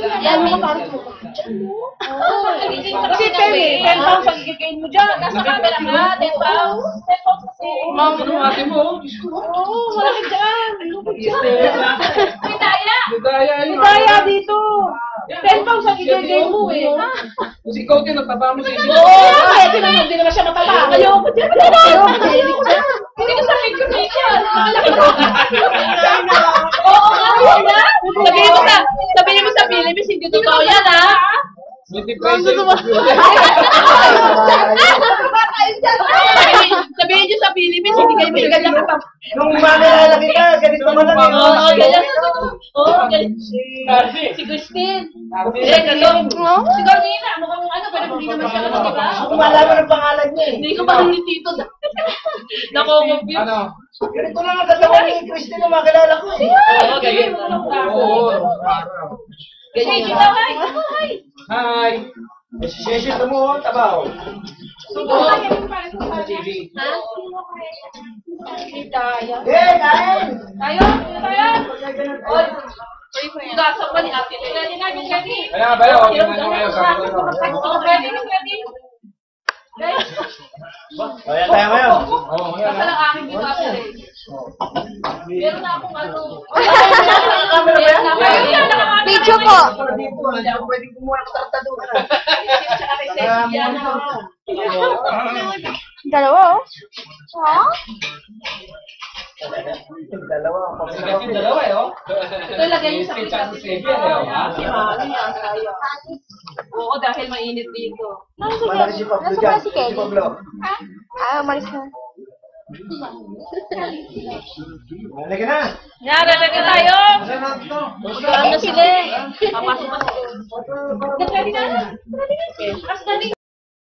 Yan, may parang kasi 10 pounds ang gigay mo dyan. Nasa camera ka, 10 pounds. 10 pounds kasi. Ma'am, ano ate mo? Oo, malaki dyan. May daya. May daya dito. 10 pounds ang gigay mo eh. Kasi ikaw din, nataba mo siya. Oo, pwede naman, hindi naman siya mataba. Ayoko dyan. Hindi ka sa picture. Oo nga, yun na. Sabihin mo sa Philippines, hindi totoo yan ha. Sabihin nyo sa Philippines, hindi kayo may ganyan. Nung malalaki ka, ganito mo lang yun. Oo, ganyan. Oo, ganyan. Si Christine. Si Carmina, mukhang ano, pero hindi naman siya ano, di ba? Kung malaman ang pangalan niya eh. Hindi ko pa ni Tito. Nako-confuse. Ano? Ganito lang ang dalawa ni Christine na makilala ko eh. Oo, ganyan. Oo. Ganyan. Hi. Hi. Session mo, tabaw. TV. Eh, kain! Tayo. Oy. Hugasan pa ni Ate. Ready na, ready. Kaya ba yun? Kayo. Ready. Guys. Ayan tayo ngayon. Oo, Basta lang akin dito Ate. Meron na akong ano. Camera ba yan? Video po. Hindi po, hindi ako pwedeng kumuha ng tartado. Dalawa oh. Ha? Dalawa. Kasi dalawa eh, oh. Ito lagay niyo sa Chance Xavier, eh, oh. Oo, dahil mainit dito. Malaki si Pablo dyan. Si Pablo. Malis na. Halika na. Yan, lalagay tayo. Ano sila? Papasok pa. Ready na. Ready na. As dali.